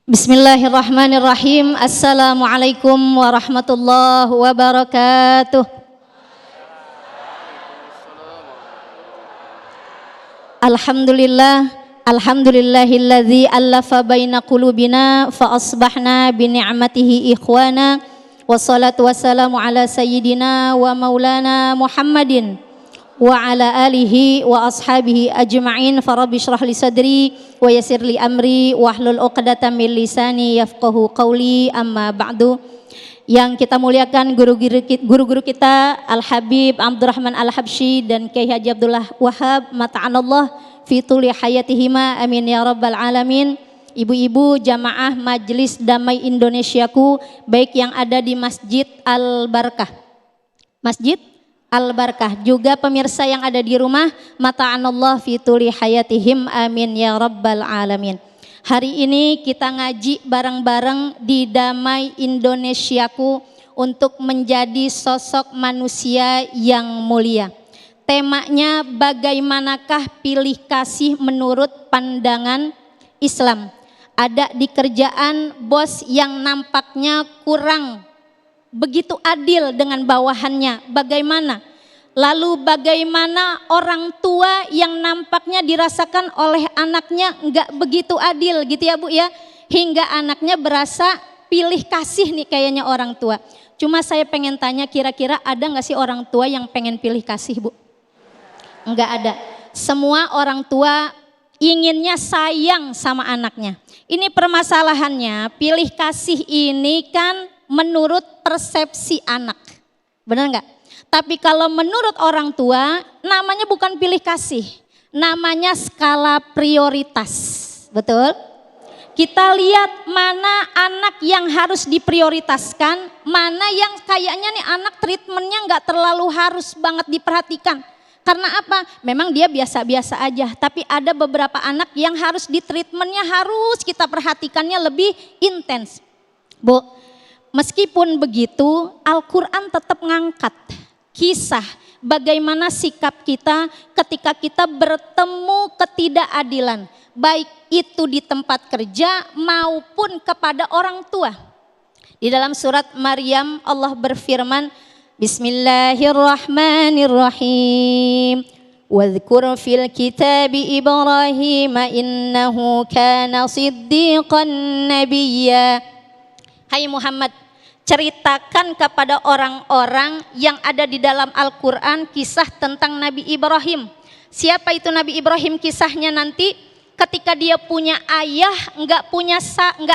Bismillahirrahmanirrahim. Assalamualaikum warahmatullahi wabarakatuh. Alhamdulillahilladzi allafa baina qulubina fa asbahna bi ni'matihi ikhwana. Wassalatu wassalamu ala sayyidina wa maulana Muhammadin wa ala alihi wa ashabihi ajma'in. Farabbi shrah li sadri wa yassir li amri wahlul 'uqdatam min lisani yafqahu qawli. Amma ba'du. Yang kita muliakan guru-guru kita Al-Habib Abdurrahman Al-Habsyi dan Kiai Haji Abdullah Wahab mata'anallah fi tuli hayatihima, amin ya rabbal alamin. Ibu-ibu jamaah Majelis Damai Indonesiaku, baik yang ada di Masjid Al-Barkah, juga pemirsa yang ada di rumah, mata'anallah fi tuli hayatihim, amin ya rabbal alamin. Hari ini kita ngaji bareng-bareng di Damai Indonesiaku untuk menjadi sosok manusia yang mulia. Temanya bagaimanakah pilih kasih menurut pandangan Islam. Ada di kerjaan bos yang nampaknya kurang begitu adil dengan bawahannya, bagaimana? Lalu bagaimana orang tua yang nampaknya dirasakan oleh anaknya enggak begitu adil gitu ya Bu ya, hingga anaknya berasa pilih kasih nih kayaknya orang tua. Cuma saya pengen tanya, kira-kira ada enggak sih orang tua yang pengen pilih kasih Bu? Enggak ada. Semua orang tua inginnya sayang sama anaknya. Ini permasalahannya, pilih kasih ini kan menurut persepsi anak. Benar enggak? Tapi kalau menurut orang tua, namanya bukan pilih kasih, namanya skala prioritas. Betul? Kita lihat mana anak yang harus diprioritaskan, mana yang kayaknya nih anak treatmentnya nggak terlalu harus banget diperhatikan. Karena apa? Memang dia biasa-biasa aja, tapi ada beberapa anak yang harus ditreatmentnya harus kita perhatikannya lebih intens. Bu, meskipun begitu, Al-Quran tetap ngangkat kisah bagaimana sikap kita ketika kita bertemu ketidakadilan, baik itu di tempat kerja maupun kepada orang tua. Di dalam surat Maryam Allah berfirman, Bismillahirrahmanirrahim. Wadhkur fil kitabi Ibrahim innahu kana siddiqan nabiyya. Hai Muhammad, ceritakan kepada orang-orang yang ada di dalam Al-Quran kisah tentang Nabi Ibrahim. Siapa itu Nabi Ibrahim? Kisahnya nanti ketika dia punya ayah, enggak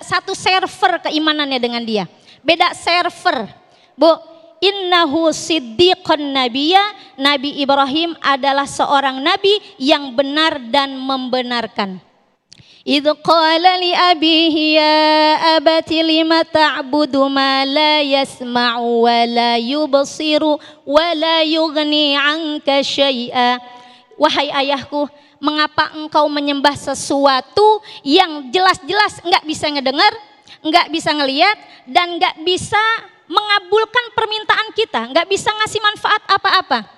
satu server keimanannya dengan dia. Beda server. Bu, innahu siddiqan nabiyya. Nabi Ibrahim adalah seorang nabi yang benar dan membenarkan. Idh qala li abihi ya abati lima ta'budu ma la yasma'u wa la yubsiru wa la yughni 'anka syai'a. Wahai ayahku, mengapa engkau menyembah sesuatu yang jelas-jelas enggak bisa ngedengar, enggak bisa ngelihat, dan enggak bisa mengabulkan permintaan kita, enggak bisa ngasih manfaat apa-apa.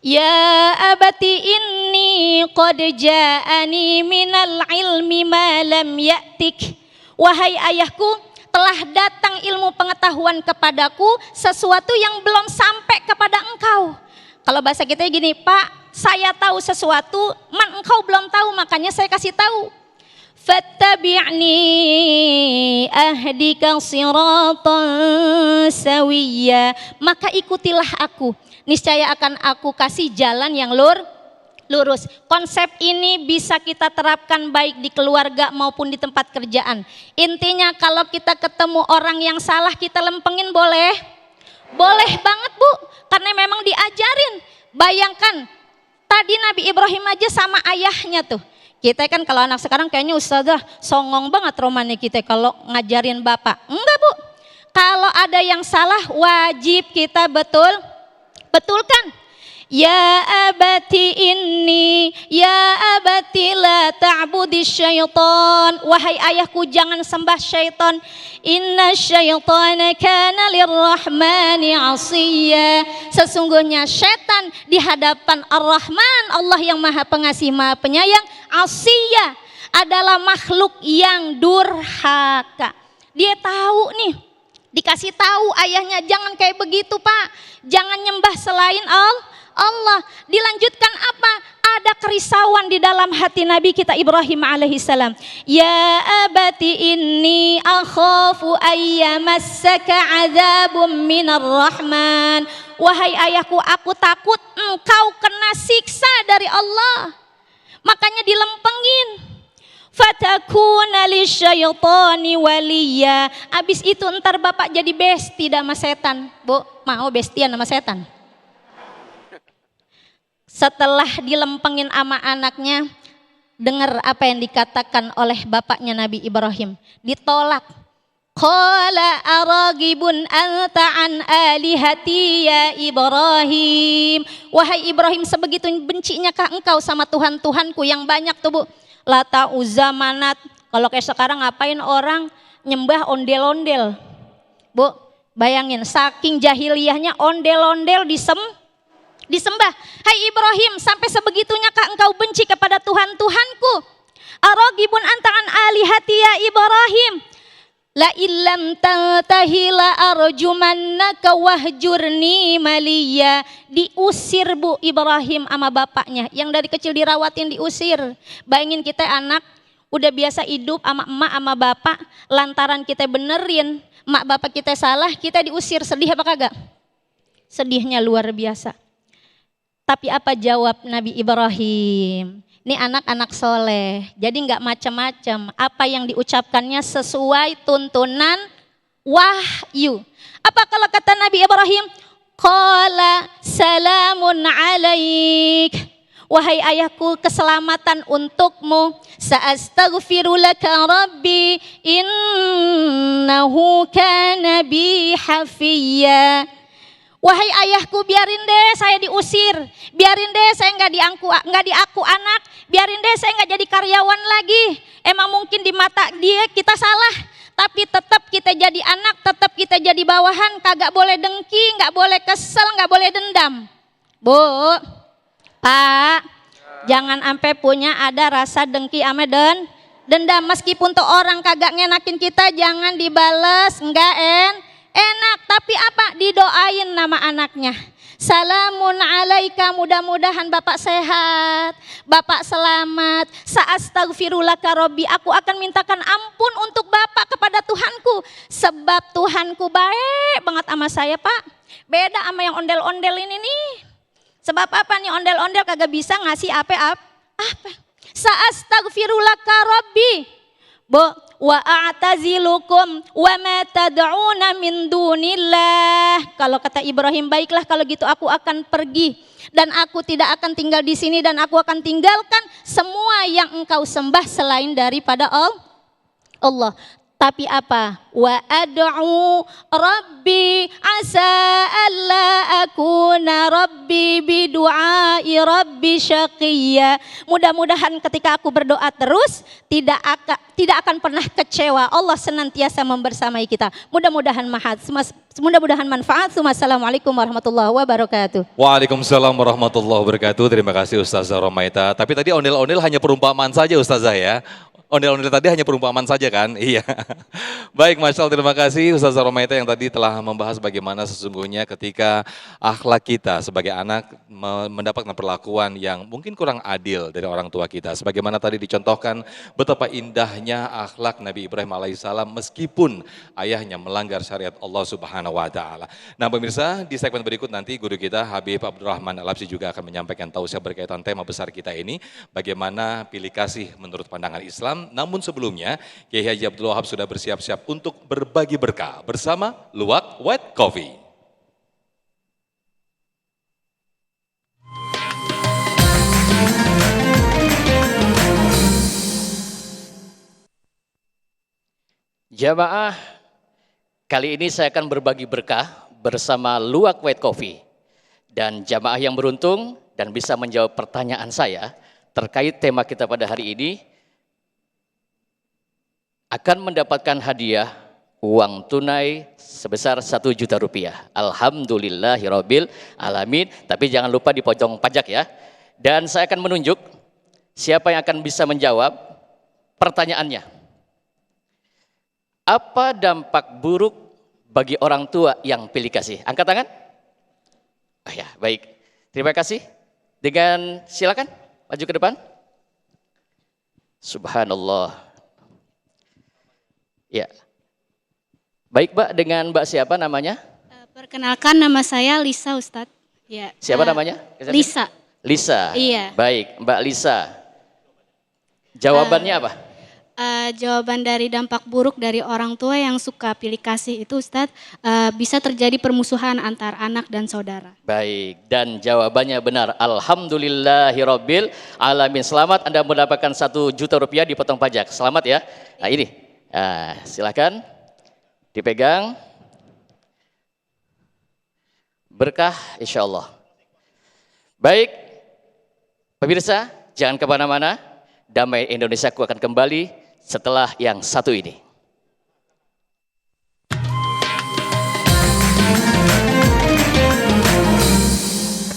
Ya abati inni qad ja'ani minal ilmi ma lam ya'tik. Wahai ayahku, telah datang ilmu pengetahuan kepadaku sesuatu yang belum sampai kepada engkau. Kalau bahasa kita gini, Pak, saya tahu sesuatu, engkau belum tahu, makanya saya kasih tahu. Fattabi'ni ahdika siratan sawiyya. Maka ikutilah aku, niscaya akan aku kasih jalan yang lurus. Konsep ini bisa kita terapkan baik di keluarga maupun di tempat kerjaan. Intinya kalau kita ketemu orang yang salah, kita lempengin boleh? Boleh banget Bu, karena memang diajarin. Bayangkan, tadi Nabi Ibrahim aja sama ayahnya tuh. Kita kan kalau anak sekarang kayaknya ustazah songong banget romannya kita kalau ngajarin bapak. Enggak Bu, kalau ada yang salah wajib kita betulkan. Ya abati la ta'budis syaitan. Wahai ayahku, jangan sembah syaitan. Inna syaitana kana lirrahmani 'asiyya. Sesungguhnya syaitan di hadapan Ar-Rahman, Allah yang Maha Pengasih Maha Penyayang, 'asiyya. adalah makhluk yang durhaka. Dia tahu nih, dikasih tahu ayahnya, jangan kayak begitu Pak, jangan nyembah selain Allah. Dilanjutkan apa? Ada kerisauan di dalam hati Nabi kita Ibrahim alaihissalam. Ya abati inni akhafu ayyamassaka azabum minar rahman. Wahai ayahku, aku takut engkau kena siksa dari Allah. Makanya dilempengin. Fatakuna lisyaitani waliya. Abis itu ntar bapak jadi besti sama setan. Bu, mau bestian sama setan? Setelah dilempengin sama anaknya, dengar apa yang dikatakan oleh bapaknya Nabi Ibrahim. Ditolak. Qala aragibun anta an alihati ya Ibrahim. Wahai Ibrahim, sebegitu bencinya kah engkau sama Tuhan-Tuhanku yang banyak tuh Bu. Lata Uzza Manat. Kalau kayak sekarang ngapain orang nyembah ondel-ondel. Bu, bayangin saking jahiliyahnya ondel-ondel disembah. Hai Ibrahim, sampai sebegitunya kah engkau benci kepada Tuhan-Tuhanku? Aragibun anta an alihati ya Ibrahim. La illam tantahi la arjumannaka wahjurni maliya. Diusir Bu Ibrahim sama bapaknya yang dari kecil dirawatin, diusir. Bayangin kita anak udah biasa hidup sama emak sama bapak, lantaran kita benerin emak bapak kita salah, kita diusir. Sedih apa kagak? Sedihnya luar biasa. Tapi apa jawab Nabi Ibrahim? Ini anak-anak soleh, jadi nggak macam-macam. Apa yang diucapkannya sesuai tuntunan wahyu. Apa kalau kata Nabi Ibrahim? Qala salamun alaik. Wahai ayahku, keselamatan untukmu. Sa'astaghfiru laka rabbi innahu kana bi hafiyya. Wahai ayahku, biarin deh saya diusir, biarin deh saya nggak diaku anak, biarin deh saya nggak jadi karyawan lagi. Emang mungkin di mata dia kita salah, tapi tetap kita jadi anak, tetap kita jadi bawahan, kagak boleh dengki, nggak boleh kesel, nggak boleh dendam. Bu, Pak, jangan sampai punya ada rasa dengki sama dendam. Meskipun tuh orang kagak ngenakin kita, jangan dibales, enggak enak, tapi apa? Didoain nama anaknya. Salamun alaika, mudah-mudahan bapak sehat, bapak selamat. Sa'astaghfirulaka rabbi, aku akan mintakan ampun untuk bapak kepada Tuhanku. Sebab Tuhanku baik banget sama saya Pak. Beda sama yang ondel-ondel ini nih. Sebab apa nih ondel-ondel kagak bisa ngasih apa? Sa'astaghfirulaka rabbi. Bu, wa a'tazilukum wa ma tad'una min dunillah. Kalau kata Ibrahim, baiklah kalau gitu aku akan pergi dan aku tidak akan tinggal di sini dan aku akan tinggalkan semua yang engkau sembah selain daripada Allah. Tapi apa? Wa ad'u rabbi asa alla akuna rabbi bidu'ai rabbi syaqiyya. Mudah-mudahan ketika aku berdoa terus tidak akan pernah kecewa. Allah senantiasa membersamai kita. Mudah-mudahan manfaat. Assalamualaikum warahmatullahi wabarakatuh. Waalaikumsalam warahmatullahi wabarakatuh. Terima kasih Ustazah Romaita. Tapi tadi ondel-ondel hanya perumpamaan saja Ustazah ya. Ondel-ondel tadi hanya perumpamaan saja kan? Iya. Baik, Masya Allah, terima kasih Ustazah Romaita yang tadi telah membahas bagaimana sesungguhnya ketika akhlak kita sebagai anak mendapatkan perlakuan yang mungkin kurang adil dari orang tua kita. Sebagaimana tadi dicontohkan betapa indahnya akhlak Nabi Ibrahim alaihissalam meskipun ayahnya melanggar syariat Allah Subhanahu wa taala. Nah, pemirsa, di segmen berikut nanti guru kita Habib Abdurrahman Al-Habsyi juga akan menyampaikan tausiah berkaitan tema besar kita ini, bagaimana pilih kasih menurut pandangan Islam. Namun sebelumnya, Kiai Haji Abdul Wahab sudah bersiap-siap untuk berbagi berkah bersama Luwak White Coffee. Jamaah, kali ini saya akan berbagi berkah bersama Luwak White Coffee. Dan jamaah yang beruntung dan bisa menjawab pertanyaan saya terkait tema kita pada hari ini akan mendapatkan hadiah uang tunai sebesar 1 juta rupiah. Alhamdulillahirabbil alamin. Tapi jangan lupa dipotong pajak ya. Dan saya akan menunjuk siapa yang akan bisa menjawab pertanyaannya, apa dampak buruk bagi orang tua yang pilih kasih? Angkat tangan. Oh ya, baik. Terima kasih. Dengan silakan maju ke depan. Subhanallah. Ya. Baik, Mbak, dengan Mbak siapa namanya? Perkenalkan, nama saya Lisa, Ustadz. Ya. Siapa namanya? Lisa. Lisa. Iya. Baik, Mbak Lisa. Jawabannya apa? Jawaban dari dampak buruk dari orang tua yang suka pilih kasih itu, Ustadz, bisa terjadi permusuhan antar anak dan saudara. Baik, dan jawabannya benar. Alhamdulillahirabbil alamin. Selamat, Anda mendapatkan 1 juta rupiah dipotong pajak. Selamat ya. Nah, ini. Silakan dipegang. Berkah insya Allah. Baik, pemirsa, jangan kemana-mana. Damai Indonesiaku akan kembali setelah yang satu ini.